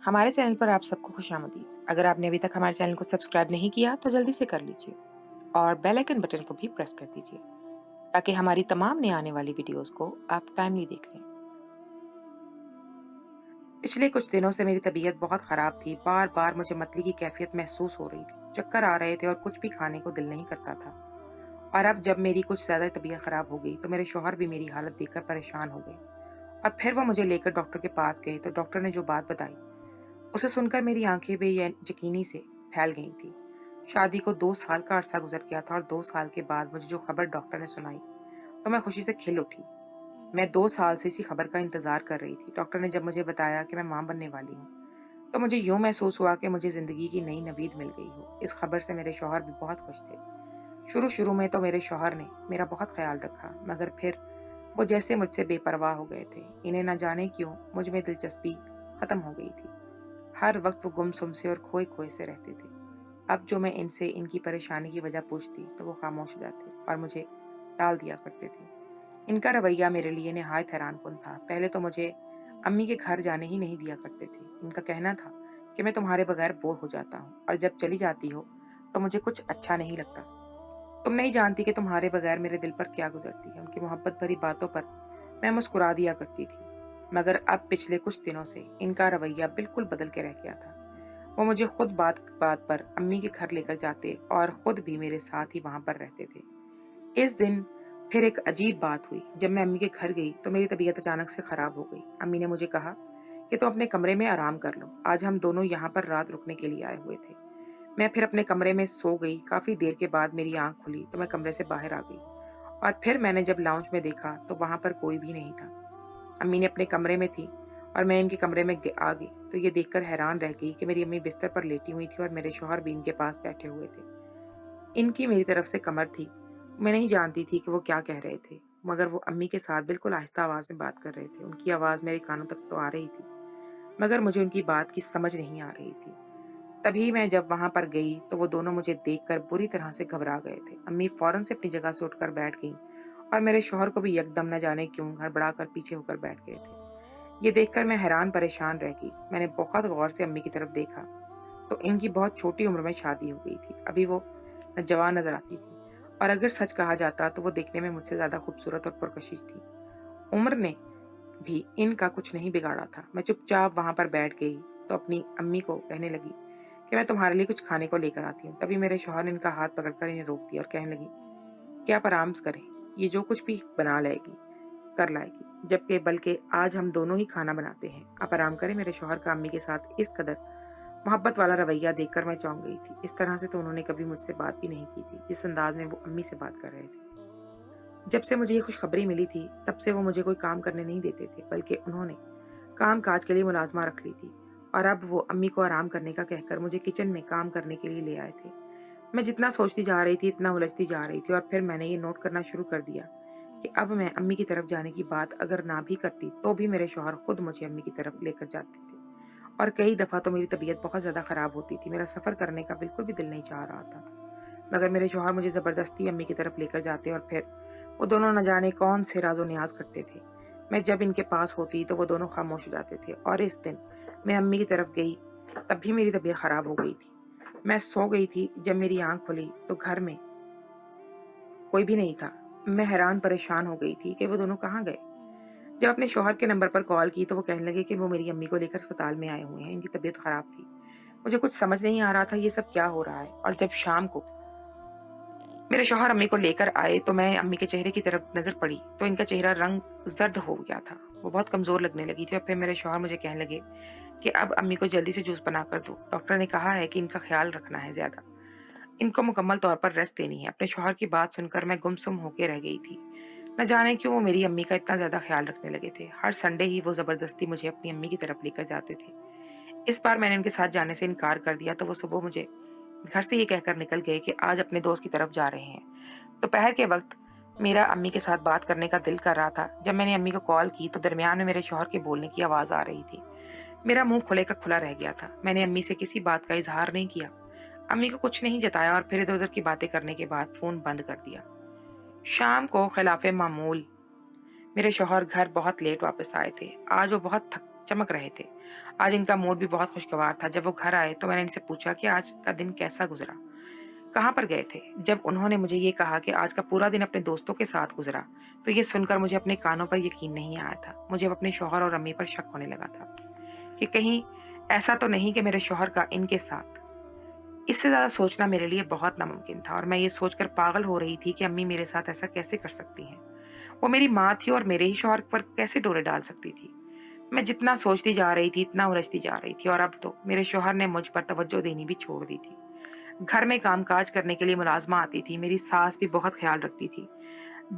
हमारे चैनल पर आप सबको खुशामदीद। अगर आपने अभी तक हमारे चैनल को सब्सक्राइब नहीं किया तो जल्दी से कर लीजिए और बेल आइकन बटन को भी प्रेस कर दीजिए ताकि हमारी तमाम नई आने वाली वीडियोस को आप टाइमली देख लें। पिछले कुछ दिनों से मेरी तबीयत बहुत ख़राब थी। बार बार मुझे मतली की कैफियत महसूस हो रही थी, चक्कर आ रहे थे और कुछ भी खाने को दिल नहीं करता था। और अब जब मेरी कुछ ज़्यादा तबीयत ख़राब हो गई तो मेरे शौहर भी मेरी हालत देखकर परेशान हो गए और फिर वो मुझे लेकर डॉक्टर के पास गए तो डॉक्टर ने जो बात बताई उसे सुनकर मेरी आंखें बेयकीनी से फैल गई थी। शादी को 2 साल का अरसा गुजर गया था और 2 साल के बाद मुझे जो खबर डॉक्टर ने सुनाई तो मैं खुशी से खिल उठी। मैं 2 साल से इसी खबर का इंतजार कर रही थी। डॉक्टर ने जब मुझे बताया कि मैं मां बनने वाली हूँ तो मुझे यूं महसूस हुआ कि मुझे जिंदगी की नई नवीद मिल गई हो। इस खबर से मेरे शौहर भी बहुत खुश थे। शुरू शुरू में तो मेरे शौहर ने मेरा बहुत ख्याल रखा, मगर फिर वो जैसे मुझसे बेपरवाह हो गए थे। इन्हें न जाने क्यों मुझ में दिलचस्पी खत्म हो गई थी। हर वक्त वो गुमसुम से और खोए खोए से रहते थे। अब जो मैं इनसे इनकी परेशानी की वजह पूछती तो वो खामोश हो जाते और मुझे टाल दिया करते थे। इनका रवैया मेरे लिए निहायत हैरानकुन था। पहले तो मुझे अम्मी के घर जाने ही नहीं दिया करते थे। इनका कहना था कि मैं तुम्हारे बगैर बोर हो जाता हूँ और जब चली जाती हो तो मुझे कुछ अच्छा नहीं लगता। तुम नहीं जानती कि तुम्हारे बगैर मेरे दिल पर क्या गुजरती है। उनकी मोहब्बत भरी बातों पर मैं मुस्कुरा दिया करती थी, मगर अब पिछले कुछ दिनों से इनका रवैया बिल्कुल बदल के रह गया था। वो मुझे खुद बात बात पर अम्मी के घर लेकर जाते और खुद भी मेरे साथ ही वहां पर रहते थे। इस दिन फिर एक अजीब बात हुई। जब मैं अम्मी के घर गई तो मेरी तबीयत अचानक से खराब हो गई। अम्मी ने मुझे कहा कि तुम अपने कमरे में आराम कर लो, आज हम दोनों यहाँ पर रात रुकने के लिए आए हुए थे। मैं फिर अपने कमरे में सो गई। काफी देर के बाद मेरी आंख खुली तो मैं कमरे से बाहर आ गई और फिर मैंने जब लाउंज में देखा तो वहां पर कोई भी नहीं था। अम्मी ने अपने कमरे में थी और मैं इनके कमरे में आ गई तो ये देखकर हैरान रह गई कि मेरी अम्मी बिस्तर पर लेटी हुई थी और मेरे शौहर भी इनके पास बैठे हुए थे। इनकी मेरी तरफ से कमर थी। मैं नहीं जानती थी कि वो क्या कह रहे थे, मगर वो अम्मी के साथ बिल्कुल आहिस्ता आवाज में बात कर रहे थे। उनकी आवाज मेरे कानों तक तो आ रही थी, मगर मुझे उनकी बात की समझ नहीं आ रही थी। तभी मैं जब वहां पर गई तो वो दोनों मुझे देखकर बुरी तरह से घबरा गए थे। अम्मी फौरन से अपनी जगह से उठकर बैठ गईं और मेरे शौहर को भी यकदम न जाने क्यों हड़बड़ा कर पीछे होकर बैठ गए थे। ये देखकर मैं हैरान परेशान रह गई। मैंने बहुत गौर से अम्मी की तरफ देखा तो इनकी बहुत छोटी उम्र में शादी हो गई थी। अभी वो जवान नजर आती थी और अगर सच कहा जाता तो वो देखने में मुझसे ज्यादा खूबसूरत और पुरकशिश थी। उम्र ने भी इनका कुछ नहीं बिगाड़ा था। मैं चुपचाप वहां पर बैठ गई तो अपनी अम्मी को कहने लगी कि मैं तुम्हारे लिए कुछ खाने को लेकर आती हूँ। तभी मेरे शौहर ने इनका हाथ पकड़कर इन्हें रोक दिया और कहने लगी कि आप आराम करें, ये जो कुछ भी बना लाएगी कर लाएगी, जबकि बल्कि आज हम दोनों ही खाना बनाते हैं, आप आराम करें। मेरे शौहर का अम्मी के साथ इस कदर मोहब्बत वाला रवैया देखकर मैं चौंक गई थी। इस तरह से तो उन्होंने कभी मुझसे बात भी नहीं की थी, जिस अंदाज में वो अम्मी से बात कर रहे थे। जब से मुझे ये खुशखबरी मिली थी तब से वो मुझे कोई काम करने नहीं देते थे, बल्कि उन्होंने काम काज के लिए मुलाजमा रख ली थी और अब वो अम्मी को आराम करने का कहकर मुझे किचन में काम करने के लिए ले आए थे। मैं जितना सोचती जा रही थी इतना उलझती जा रही थी और फिर मैंने ये नोट करना शुरू कर दिया कि अब मैं अम्मी की तरफ जाने की बात अगर ना भी करती तो भी मेरे शौहर खुद मुझे अम्मी की तरफ लेकर जाते थे। और कई दफा तो मेरी तबीयत बहुत ज्यादा खराब होती थी, मेरा सफर करने का बिल्कुल भी दिल नहीं चाह रहा था, मगर मेरे शौहर मुझे जबरदस्ती अम्मी की तरफ लेकर जाते और फिर वो दोनों न जाने कौन से राजो नियाज करते थे। मैं जब इनके पास होती तो वो दोनों खामोश हो जाते थे। और इस दिन मैं अम्मी की तरफ गई तब भी मेरी तबीयत खराब हो गई थी। मैं सो गई थी। जब मेरी आंख खुली तो घर में कोई भी नहीं था। मैं हैरान परेशान हो गई थी कि वो दोनों कहाँ गए। जब अपने शौहर के नंबर पर कॉल की तो वो कहने लगे कि वो मेरी अम्मी को लेकर अस्पताल में आए हुए हैं, इनकी तबीयत खराब थी। मुझे कुछ समझ नहीं आ रहा था ये सब क्या हो रहा है। और जब शाम को मेरे शौहर अम्मी को लेकर आए तो मैं अम्मी के चेहरे की तरफ नजर पड़ी तो इनका चेहरा रंग जर्द हो गया था, वो बहुत कमजोर लगने लगी थी। और फिर मेरे शौहर मुझे कहने लगे कि अब अम्मी को जल्दी से जूस बना कर दो, डॉक्टर ने कहा है कि इनका ख्याल रखना है, ज्यादा इनको मुकम्मल तौर पर रेस्ट देनी है। अपने शौहर की बात सुनकर मैं गुमसुम होकर रह गई थी। न जाने क्यों वो मेरी अम्मी का इतना ज्यादा ख्याल रखने लगे थे। हर संडे ही वो जबरदस्ती मुझे अपनी अम्मी की तरफ लेकर जाते थे। इस बार मैंने उनके साथ जाने से इनकार कर दिया तो वो सुबह मुझे घर से ये कहकर निकल गए कि आज अपने दोस्त की तरफ जा रहे हैं। दोपहर के वक्त मेरा अम्मी के साथ बात करने का दिल कर रहा था। जब मैंने अम्मी को कॉल की तो दरमियान में मेरे शौहर के बोलने की आवाज आ रही थी। मेरा मुंह खुले का खुला रह गया था। मैंने अम्मी से किसी बात का इजहार नहीं किया, अम्मी को कुछ नहीं जताया और फिर इधर उधर की बातें करने के बाद फोन बंद कर दिया। शाम को खिलाफे मामूल मेरे शौहर घर बहुत लेट वापस आए थे। आज वो बहुत चमक रहे थे। आज इनका मूड भी बहुत खुशगवार था। जब वो घर आए तो मैंने इनसे पूछा कि आज का दिन कैसा गुजरा, कहाँ पर गए थे। जब उन्होंने मुझे ये कहा कि आज का पूरा दिन अपने दोस्तों के साथ गुजरा, तो ये सुनकर मुझे अपने कानों पर यकीन नहीं आया था। मुझे अब अपने शौहर और अम्मी पर शक होने लगा था कि कहीं ऐसा तो नहीं कि मेरे शौहर का इनके साथ। इससे ज़्यादा सोचना मेरे लिए बहुत नामुमकिन था और मैं ये सोचकर पागल हो रही थी कि अम्मी मेरे साथ ऐसा कैसे कर सकती हैं। वो मेरी माँ थी और मेरे ही शौहर पर कैसे डोरे डाल सकती थी। मैं जितना सोचती जा रही थी, इतना उलझती जा रही थी और अब तो मेरे शौहर ने मुझ पर तवज्जो देनी भी छोड़ दी थी। घर में कामकाज करने के लिए मुलाजमा आती थी। मेरी सास भी बहुत ख्याल रखती थी,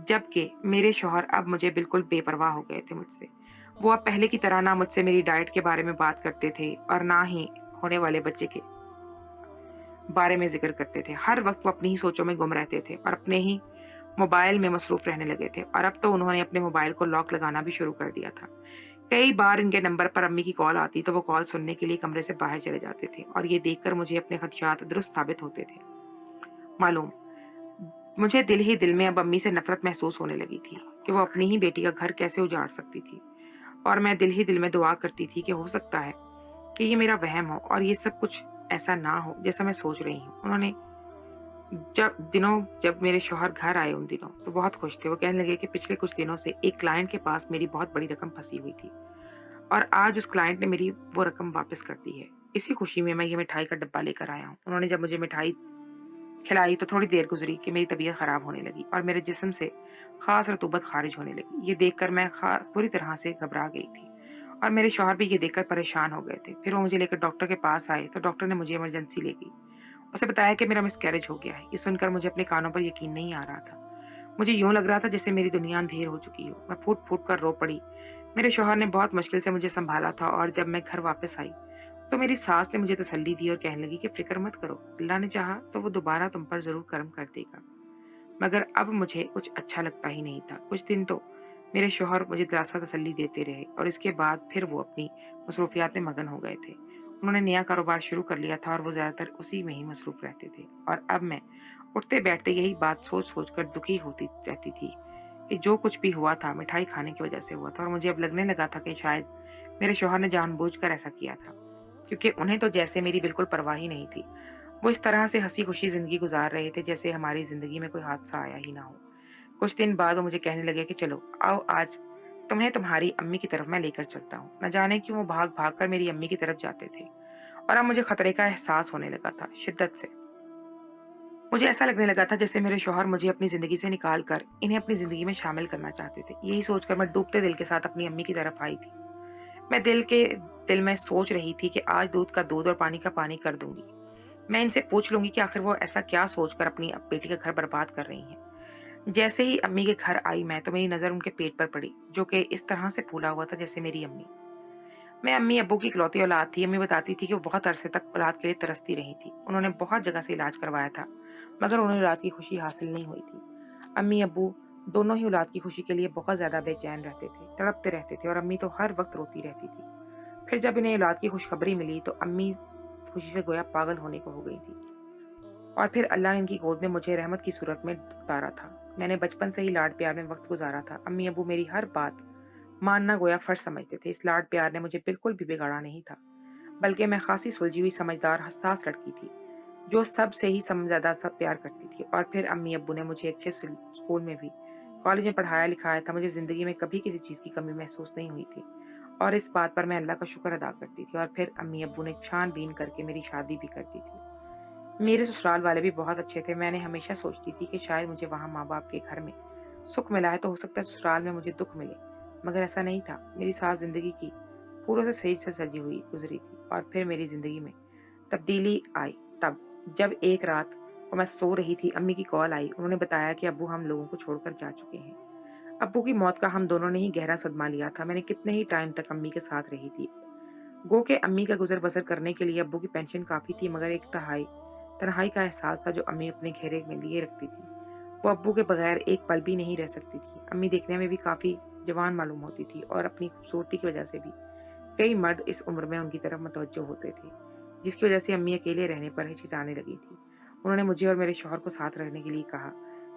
जबकि मेरे शौहर अब मुझे बिल्कुल बेपरवाह हो गए थे मुझसे। वो अब पहले की तरह ना मुझसे मेरी डाइट के बारे में बात करते थे और ना ही होने वाले बच्चे के बारे में जिक्र करते थे। हर वक्त वो अपनी ही सोचों में गुम रहते थे और अपने ही मोबाइल में मसरूफ रहने लगे थे और अब तो उन्होंने अपने मोबाइल को लॉक लगाना भी शुरू कर दिया था। कई बार इनके नंबर पर अम्मी की कॉल आती तो वो कॉल सुनने के लिए कमरे से बाहर चले जाते थे और ये देखकर मुझे अपने खदशात दुरुस्त साबित होते थे। मालूम, मुझे दिल ही दिल में अब अम्मी से नफरत महसूस होने लगी थी कि वो अपनी ही बेटी का घर कैसे उजाड़ सकती थी। और मैं दिल ही दिल में दुआ करती थी कि हो सकता है कि ये मेरा वहम हो और ये सब कुछ ऐसा ना हो जैसा मैं सोच रही हूँ। उन्होंने जब मेरे शौहर घर आए उन दिनों तो बहुत खुश थे। वो कहने लगे कि पिछले कुछ दिनों से एक क्लाइंट के पास मेरी बहुत बड़ी रकम फंसी हुई थी और आज उस क्लाइंट ने मेरी वो रकम वापस कर दी है। इसी खुशी में मैं ये मिठाई का डब्बा लेकर आया हूँ। उन्होंने जब मुझे मिठाई खिलाई तो थोड़ी देर गुजरी कि मेरी तबीयत खराब होने लगी और मेरे जिस्म से खास रतूबत खारिज होने लगी। ये देखकर मैं पूरी तरह से घबरा गई थी और मेरे शौहर भी ये देखकर परेशान हो गए थे। फिर वो मुझे लेकर डॉक्टर के पास आए तो डॉक्टर ने मुझे इमरजेंसी ले गई। उसे बताया कि मेरा मिसकैरेज हो गया है। ये सुनकर मुझे अपने कानों पर यकीन नहीं आ रहा था। मुझे यूं लग रहा था जैसे मेरी दुनिया अंधेर हो चुकी हो। मैं फूट फूट कर रो पड़ी। मेरे शौहर ने बहुत मुश्किल से मुझे संभाला था और जब मैं घर वापस आई तो मेरी सास ने मुझे तसल्ली दी और कहने लगी कि फिक्र मत करो, अल्लाह ने चाहा तो वो दोबारा तुम पर जरूर करम कर देगा। मगर अब मुझे कुछ अच्छा लगता ही नहीं था। कुछ दिन तो मेरे शौहर मुझे दिलासा तसल्ली देते रहे और इसके बाद फिर वो अपनी मसरूफियात में मगन हो गए थे। उन्होंने नया कारोबार शुरू कर लिया था और वो ज्यादातर उसी में ही मसरूफ रहते थे और अब मैं उठते बैठते यही बात सोच सोच कर दुखी होती रहती थी कि जो कुछ भी हुआ था मिठाई खाने की वजह से हुआ था और मुझे अब लगने लगा था कि शायद मेरे शौहर ने जानबूझकर ऐसा किया था, क्योंकि उन्हें तो जैसे मेरी बिल्कुल परवाह ही नहीं थी। वो इस तरह से हंसी खुशी जिंदगी गुजार रहे थे जैसे हमारी जिंदगी में कोई हादसा आया ही ना हो। कुछ दिन बाद वो मुझे कहने लगे कि चलो आओ, आज तुम्हें तुम्हारी अम्मी की तरफ मैं लेकर चलता हूँ। न जाने क्यों वो भाग भाग कर मेरी अम्मी की तरफ जाते थे और अब मुझे खतरे का एहसास होने लगा था शिद्दत से। मुझे ऐसा लगने लगा था जैसे मेरे शौहर मुझे अपनी जिंदगी से निकाल कर इन्हें अपनी जिंदगी में शामिल करना चाहते थे। यही सोचकर मैं डूबते दिल के साथ अपनी अम्मी की तरफ आई थी। मैं दिल में सोच रही थी कि आज दूध का दूध और पानी का पानी कर दूंगी। मैं इनसे पूछ लूंगी कि आखिर वो ऐसा क्या सोचकर अपनी बेटी का घर बर्बाद कर रही हैं। जैसे ही अम्मी के घर आई मैं तो मेरी नजर उनके पेट पर पड़ी, जो कि इस तरह से फूला हुआ था जैसे मेरी अम्मी। मैं अम्मी अब्बू की इकलौती औलाद थी। अम्मी बताती थी कि वो बहुत अरसे तक औलाद के लिए तरसती रही थी। उन्होंने बहुत जगह से इलाज करवाया था मगर उन्हें औलाद की खुशी हासिल नहीं हुई थी। अम्मी अब्बू दोनों ही औलाद की खुशी के लिए बहुत ज्यादा बेचैन रहते थे, तड़पते रहते थे और अम्मी तो हर वक्त रोती रहती थी। फिर जब इन्हें औलाद की खुशखबरी मिली तो अम्मी खुशी से गोया पागल होने को हो गई थी और फिर अल्लाह ने इनकी गोद में मुझे रहमत की सूरत में उतारा था। मैंने बचपन से ही लाड प्यार में वक्त गुजारा था। अम्मी अबू मेरी हर बात मानना गोया फर्ज समझते थे। इस लाड प्यार ने मुझे बिल्कुल भी बिगाड़ा नहीं था, बल्कि मैं खासी सुलझी हुई समझदार हसास लड़की थी जो सब से ही ज्यादा सब प्यार करती थी। और फिर अम्मी अब्बू ने मुझे अच्छे स्कूल में भी कॉलेज में पढ़ाया लिखाया था। मुझे जिंदगी में कभी किसी चीज की कमी महसूस नहीं हुई थी और इस बात पर मैं अल्लाह का शुक्र अदा करती थी। और फिर अम्मी अब्बू ने छानबीन करके मेरी शादी भी कर दी थी। मेरे ससुराल वाले भी बहुत अच्छे थे। मैंने हमेशा सोचती थी कि शायद मुझे वहाँ माँ बाप के घर में सुख मिला है तो हो सकता है ससुराल में मुझे दुख मिले, मगर ऐसा नहीं था। मेरी सास जिंदगी की पूरों से सही से सजी हुई गुजरी थी और फिर मेरी जिंदगी में तब्दीली आई तब जब एक रात को मैं सो रही थी, अम्मी की कॉल आई। उन्होंने बताया कि अब्बू हम लोगों को छोड़कर जा चुके हैं। अब्बू की मौत का हम दोनों ने ही गहरा सदमा लिया था। मैंने कितने ही टाइम तक अम्मी के साथ रही थी। गो के अम्मी का गुजर बसर करने के लिए अब्बू की पेंशन काफी थी, मगर एक तन्हाई का एहसास था जो अम्मी अपने घेरे में लिए रखती थी। वो अब्बू के बगैर एक पल भी नहीं रह सकती थी। अम्मी देखने में भी काफी जवान मालूम होती थी और अपनी खूबसूरती की वजह से भी कई मर्द इस उम्र में उनकी तरफ मतवज्जो होते थे, जिसकी वजह से अम्मी अकेले रहने पर हिचकिचाने लगी थी। उन्होंने मुझे और मेरे शौहर को साथ रहने के लिए कहा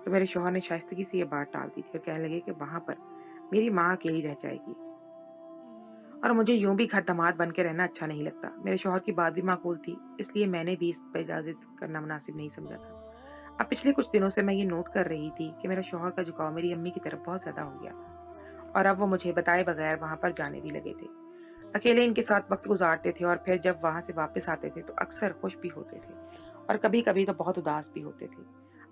तो मेरे शौहर ने शाइस्तगी से ये बात टाल दी थी और कहने लगे कि वहां पर मेरी माँ अकेली रह जाएगी और मुझे यूं भी घर दामाद बन के रहना अच्छा नहीं लगता। मेरे शौहर की बात भी माकूल थी, इसलिए मैंने भी इस पर इजाज़त करना मुनासिब नहीं समझा था। अब पिछले कुछ दिनों से मैं ये नोट कर रही थी कि मेरा शौहर का झुकाव मेरी अम्मी की तरफ बहुत ज़्यादा हो गया था और अब वो मुझे बताए बगैर वहाँ पर जाने भी लगे थे। अकेले इनके साथ वक्त गुजारते थे और फिर जब वहाँ से वापस आते थे तो अक्सर खुश भी होते थे और कभी-कभी तो बहुत उदास भी होते थे।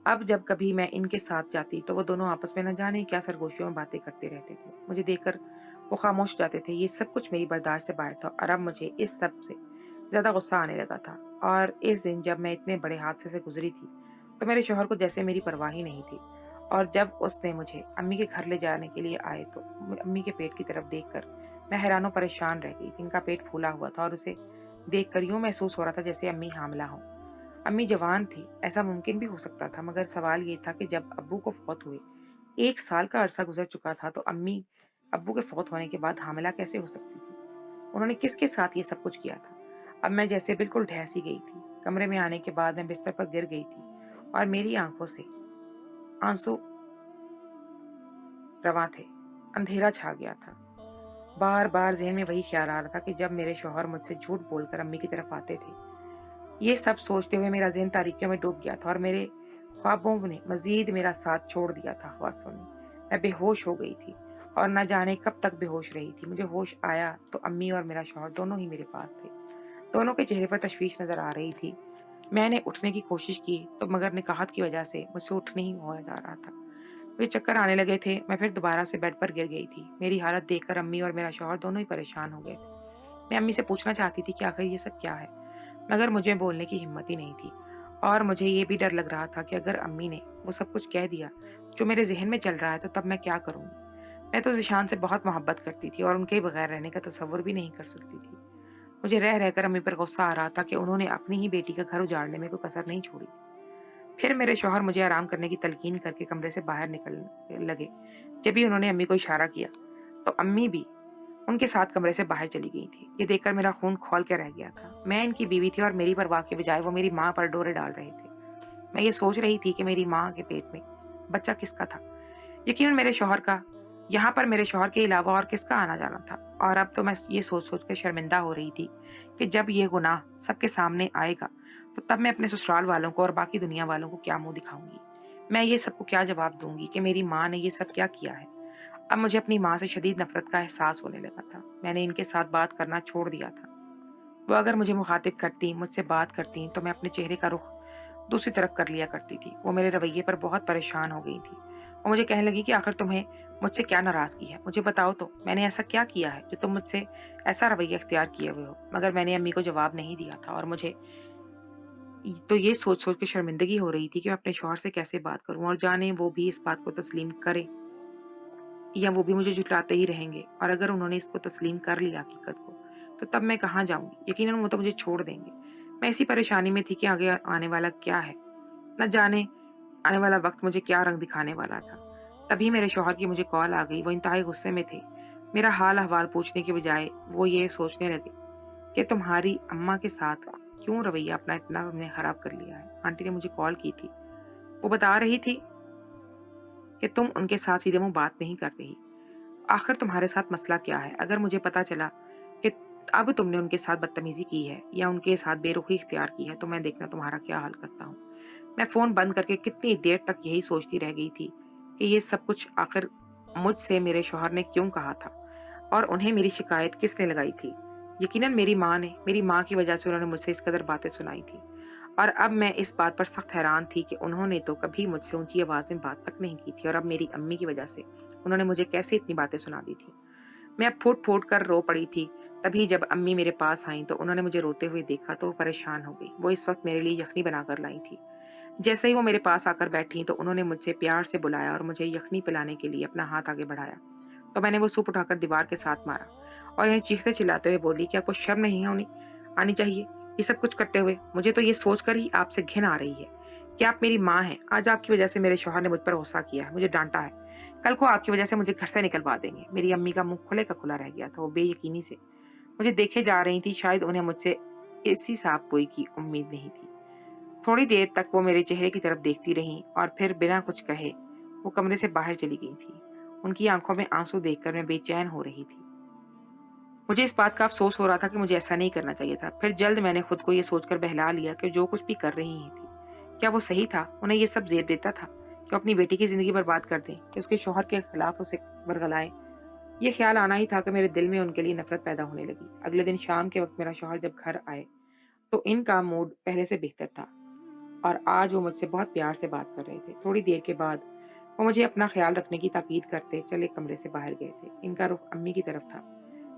अब जब कभी मैं इनके साथ जाती तो वो दोनों आपस में न जाने क्या सरगोशियों में बातें करते रहते थे। मुझे देखकर वो खामोश जाते थे। ये सब कुछ मेरी बर्दाश्त से बाहर था और अब मुझे इस सब से ज़्यादा गुस्सा आने लगा था। और इस दिन जब मैं इतने बड़े हादसे से गुजरी थी तो मेरे शौहर को जैसे मेरी परवाह ही नहीं थी। और जब उसने मुझे अम्मी के घर ले जाने के लिए आए तो अम्मी के पेट की तरफ देखकर मैं हैरान और परेशान रह गई थी। इनका पेट फूला हुआ था और उसे देखकर यूं महसूस हो रहा था जैसे अम्मी हामिला हो। अम्मी जवान थी, ऐसा मुमकिन भी हो सकता था, मगर सवाल ये था कि जब अब्बू को फौत हुए 1 साल का अरसा गुजर चुका था तो अम्मी अब्बू के फौत होने के बाद हामिला कैसे हो सकती थी? उन्होंने किसके साथ ये सब कुछ किया था? अब मैं जैसे बिल्कुल ढह सी गई थी। कमरे में आने के बाद मैं बिस्तर पर गिर गई थी और मेरी आंखों से आंसू रवा थे। अंधेरा छा गया था। बार बार ज़हन में वही ख्याल आ रहा था कि जब मेरे शौहर मुझसे झूठ बोलकर अम्मी की तरफ आते थे। ये सब सोचते हुए मेरा ज़हन तारीकियों में डूब गया था और मेरे ख्वाबों ने मज़ीद मेरा साथ छोड़ दिया था ख्वासों ने। मैं बेहोश हो गई थी और न जाने कब तक बेहोश रही थी। मुझे होश आया तो अम्मी और मेरा शौहर दोनों ही मेरे पास थे। दोनों के चेहरे पर तशवीश नज़र आ रही थी। मैंने उठने की कोशिश की तो मगर निकाहत की वजह से मुझसे उठ नहीं हुआ जा रहा था। मुझे चक्कर आने लगे थे। मैं फिर दोबारा से बेड पर गिर गई थी। मेरी हालत देखकर अम्मी और मेरा शौहर दोनों ही परेशान हो गए थे। मैं अम्मी से पूछना चाहती थी कि आखिर ये सब क्या है, मगर मुझे बोलने की हिम्मत ही नहीं थी। और मुझे ये भी डर लग रहा था कि अगर अम्मी ने वो सब कुछ कह दिया जो मेरे ज़हन में चल रहा है तो तब मैं क्या करूँगी? मैं तो ज़ीशान से बहुत मोहब्बत करती थी और उनके बगैर रहने का तसव्वुर भी नहीं कर सकती थी। मुझे रह रहकर अम्मी पर गुस्सा आ रहा था कि उन्होंने अपनी ही बेटी का घर उजाड़ने में कोई कसर नहीं छोड़ी। फिर मेरे शौहर मुझे आराम करने की तलकीन करके कमरे से बाहर निकलने लगे। जब भी उन्होंने अम्मी को इशारा किया तो अम्मी भी उनके साथ कमरे से बाहर चली गई थी। ये देखकर मेरा खून खौल के रह गया था। मैं इनकी बीवी थी और मेरी परवाह के बजाय वो मेरी माँ पर डोरे डाल रहे थे। मैं ये सोच रही थी कि मेरी माँ के पेट में बच्चा किसका था? यकीनन मेरे शौहर का। यहाँ पर मेरे शौहर के अलावा और किसका आना जाना था? और अब तो मैं ये सोच सोच कर शर्मिंदा हो रही थी कि जब ये गुनाह सबके सामने आएगा तो तब मैं अपने ससुराल वालों को और बाकी दुनिया वालों को क्या मुंह दिखाऊंगी? मैं ये सबको क्या जवाब दूंगी कि मेरी माँ ने ये सब क्या किया है? अब मुझे अपनी माँ से शदीद नफरत का एहसास होने लगा था। मैंने इनके साथ बात करना छोड़ दिया था। वो अगर मुझे मुखातिब करती, मुझसे बात करती तो मैं अपने चेहरे का रुख दूसरी तरफ कर लिया करती थी। वो मेरे रवैये पर बहुत परेशान हो गई थी और मुझे कहने लगी कि आखिर तुम्हें मुझसे क्या नाराज़गी है? मुझे बताओ तो, मैंने ऐसा क्या किया है जो तुम मुझसे ऐसा रवैया इख्तियार किए हुए हो? मगर मैंने अम्मी को जवाब नहीं दिया था और मुझे तो ये सोच सोच के शर्मिंदगी हो रही थी कि मैं अपने शौहर से कैसे बात करूं और जाने वो भी इस बात को तस्लीम करे या वो भी मुझे झुठलाते ही रहेंगे। और अगर उन्होंने इसको तस्लीम कर लिया हकीकत को तो तब मैं कहाँ जाऊंगी? यकीनन वो तो मुझे छोड़ देंगे। मैं इसी परेशानी में थी कि आगे आने वाला क्या है, न जाने आने वाला वक्त मुझे क्या रंग दिखाने वाला था। तभी मेरे शौहर की मुझे कॉल आ गई। वो इंतहाई गुस्से में थे। मेरा हाल अहवाल पूछने के बजाय वो ये सोचने लगे कि तुम्हारी अम्मा के साथ क्यों रवैया अपना इतना तुमने खराब कर लिया है। आंटी ने मुझे कॉल की थी। वो बता रही थी कि तुम उनके साथ सीधे मुंह बात नहीं कर रही। आखिर तुम्हारे साथ मसला क्या है? अगर मुझे पता चला कि अब तुमने उनके साथ बदतमीजी की है या उनके साथ बेरुखी इख्तियार की है तो मैं देखना तुम्हारा क्या हाल करता हूँ। मैं फोन बंद करके कितनी देर तक यही सोचती रह गई थी कि ये सब कुछ आखिर मुझसे मेरे शौहर ने क्यों कहा था और उन्हें मेरी शिकायत किसने लगाई थी। यकीनन मेरी माँ ने। मेरी माँ की वजह से उन्होंने मुझसे इस कदर बातें सुनाई थी। और अब मैं इस बात पर सख्त हैरान थी कि उन्होंने तो कभी मुझसे ऊंची आवाज में बात तक नहीं की थी और अब मेरी अम्मी की वजह से उन्होंने मुझे कैसे इतनी बातें सुना दी थी। मैं अब फूट फूट कर रो पड़ी थी। तभी जब अम्मी मेरे पास आईं तो उन्होंने मुझे रोते हुए देखा तो वो परेशान हो गई। वो इस वक्त मेरे लिए यखनी बनाकर लाई थी। जैसे ही वो मेरे पास आकर बैठी तो उन्होंने मुझसे प्यार से बुलाया और मुझे यखनी पिलाने के लिए अपना हाथ आगे बढ़ाया तो मैंने वो सूप उठाकर दीवार के साथ मारा और इन्हें चीखते चिल्लाते हुए बोली कि आपको शर्म नहीं होनी आनी चाहिए ये सब कुछ करते हुए। मुझे तो ये सोचकर ही आपसे घिन आ रही है कि आप मेरी माँ हैं। आज आपकी वजह से मेरे शौहर ने मुझ पर गुस्सा किया है, मुझे डांटा है। कल को आपकी वजह से मुझे घर से निकलवा देंगे। मेरी अम्मी का मुंह खुले का खुला रह गया था। वो बेयकीनी से मुझे देखे जा रही थी। शायद उन्हें मुझसे इसी साफ गोई की उम्मीद नहीं थी। थोड़ी देर तक वो मेरे चेहरे की तरफ देखती रहीं और फिर बिना कुछ कहे वो कमरे से बाहर चली गई थी। उनकी आंखों में आंसू देखकर मैं बेचैन हो रही थी। मुझे इस बात का अफ़सोस हो रहा था कि मुझे ऐसा नहीं करना चाहिए था। फिर जल्द मैंने खुद को ये सोचकर बहला लिया कि जो कुछ भी कर रही ही थी, क्या वो सही था? उन्हें ये सब ज़ेब देता था कि वो अपनी बेटी की ज़िंदगी बर्बाद कर दें, कि उसके शौहर के खिलाफ उसे बरगलाएँ। ये ख़्याल आना ही था कि मेरे दिल में उनके लिए नफ़रत पैदा होने लगी। अगले दिन शाम के वक़्त मेरा शौहर जब घर आए, तो इनका मूड पहले से बेहतर था और आज वो मुझसे बहुत प्यार से बात कर रहे थे। थोड़ी देर के बाद वो मुझे अपना ख़्याल रखने की ताकीद करते चले कमरे से बाहर गए थे। इनका रुख अम्मी की तरफ था,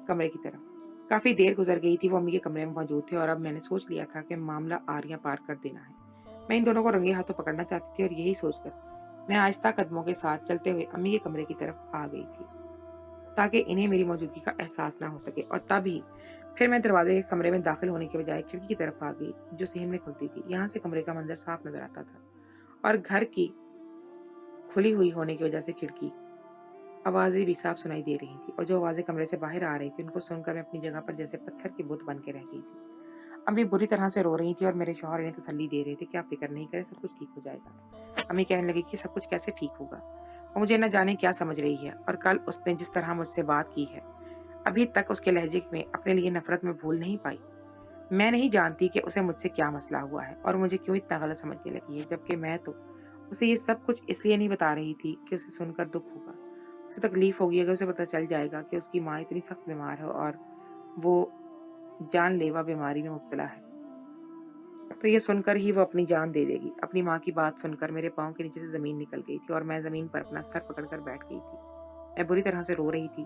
कमरे की तरफ। काफ़ी देर गुज़र गई थी, वो अम्मी के कमरे में मौजूद थे और अब मैंने सोच लिया था कि मामला आरियां पार कर देना है। मैं इन दोनों को रंगे हाथों पकड़ना चाहती थी और यही सोचकर मैं आहिस्ता कदमों के साथ चलते हुए अम्मी के कमरे की तरफ आ गई थी, ताकि इन्हें मेरी मौजूदगी का एहसास ना हो सके। और तभी फिर मैं दरवाजे के कमरे में दाखिल होने के बजाय खिड़की की तरफ आ गई, जो सहन में खुलती थी। यहाँ से कमरे का मंजर साफ नजर आता था और घर की खुली हुई होने की वजह से खिड़की आवाज़ें भी साफ सुनाई दे रही थी और जो आवाज़ें कमरे से बाहर आ रही थी, उनको सुनकर मैं अपनी जगह पर जैसे पत्थर की बुत बन के रह गई थी। अम्मी बुरी तरह से रो रही थी और मेरे शौहर इन्हें तसल्ली दे रहे थे कि आप फिक्र नहीं करें, सब कुछ ठीक हो जाएगा। अम्मी कहने लगी कि सब कुछ कैसे ठीक होगा? वो मुझे न जाने क्या समझ रही है और कल उसने जिस तरह मुझसे बात की है, अभी तक उसके लहजे में अपने लिए नफरत में भूल नहीं पाई। मैं नहीं जानती कि उसे मुझसे क्या मसला हुआ है और मुझे क्यों इतना गलत समझने लगी है, जबकि मैं तो उसे ये सब कुछ इसलिए नहीं बता रही थी कि उसे सुनकर दुख होगा, उसे तकलीफ होगी अगर उसे पता चल जाएगा कि उसकी माँ इतनी सख्त बीमार है और वो जानलेवा बीमारी में मुब्तला है। तो ये सुनकर ही वो अपनी जान दे देगी। अपनी माँ की बात सुनकर मेरे पाँव के नीचे से ज़मीन निकल गई थी और मैं ज़मीन पर अपना सर पकड़कर बैठ गई थी। मैं बुरी तरह से रो रही थी।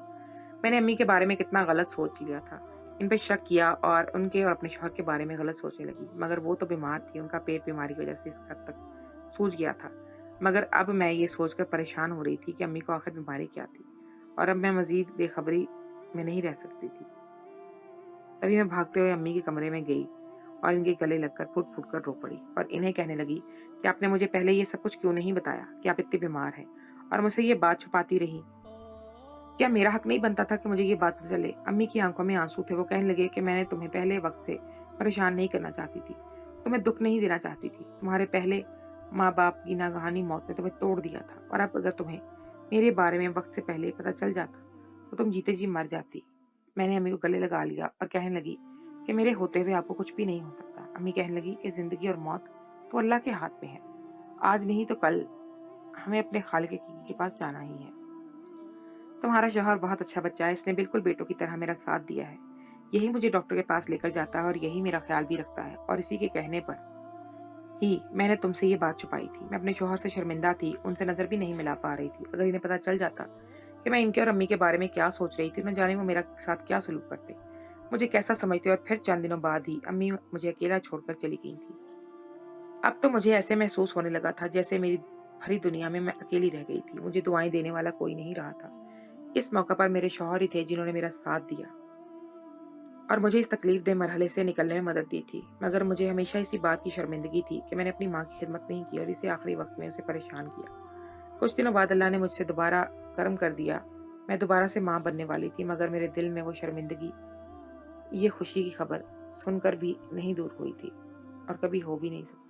मैंने अम्मी के बारे में कितना गलत सोच लिया था। इन पे शक किया और उनके और अपने शौहर के बारे में गलत सोचने लगी। मगर वो तो बीमार थी, उनका पेट बीमारी की वजह से इस हद तक सूज गया था। मगर अब मैं ये सोचकर परेशान हो रही थी कि अम्मी को आखिर बीमारी क्या थी और अब मैं मज़ीद बेखबरी में नहीं रह सकती थी। तभी मैं भागते हुए अम्मी के कमरे में गई और इनके गले लगकर फुट-फुट कर रो पड़ी और इन्हें कहने लगी कि आपने मुझे पहले ये सब कुछ क्यों नहीं बताया कि आप इतनी बीमार हैं और मुझसे ये बात छुपाती रहीं। क्या मेरा हक नहीं बनता था कि मुझे ये बात पता चले? अम्मी की आंखों में आंसू थे। वो कहने लगे कि मैंने तुम्हें पहले वक्त से परेशान नहीं करना चाहती थी, तुम्हें दुख नहीं देना चाहती थी। तुम्हारे पहले माँ बाप की नागहानी मौत ने तुम्हें तोड़ दिया था और अब अगर तुम्हें मेरे बारे में वक्त से पहले पता चल जाता तो तुम जीते जी मर जाती। मैंने अम्मी को गले लगा लिया और कहने लगी कि मेरे होते हुए आपको कुछ भी नहीं हो सकता। अम्मी कहने लगी कि जिंदगी और मौत तो अल्लाह के हाथ में है, आज नहीं तो कल हमें अपने खालिक के पास जाना ही है। तुम्हारा शौहर बहुत अच्छा बच्चा है, इसने बिल्कुल बेटों की तरह मेरा साथ दिया है। यही मुझे डॉक्टर के पास लेकर जाता है और यही मेरा ख्याल भी रखता है और इसी के कहने पर ही मैंने तुमसे ये बात छुपाई थी। मैं अपने शौहर से शर्मिंदा थी, उनसे नजर भी नहीं मिला पा रही थी। अगर इन्हें पता चल जाता कि मैं इनके और अम्मी के बारे में क्या सोच रही थी, न जाने वो मेरा साथ क्या सलूक करते, मुझे कैसा समझते। और फिर चंद दिनों बाद ही अम्मी मुझे अकेला छोड़कर चली गई थी। अब तो मुझे ऐसे महसूस होने लगा था जैसे मेरी भरी दुनिया में मैं अकेली रह गई थी। मुझे दुआएं देने वाला कोई नहीं रहा था। इस मौका पर मेरे शौहर ही थे जिन्होंने मेरा साथ दिया और मुझे इस तकलीफ-देह मरहले से निकलने में मदद दी थी। मगर मुझे हमेशा इसी बात की शर्मिंदगी थी कि मैंने अपनी माँ की खिदमत नहीं की और इसे आखिरी वक्त में उसे परेशान किया। कुछ दिनों बाद अल्लाह ने मुझसे दोबारा करम कर दिया। मैं दोबारा से माँ बनने वाली थी, मगर मेरे दिल में वो शर्मिंदगी, ये खुशी की खबर सुनकर भी नहीं दूर हुई थी और कभी हो भी नहीं सकती।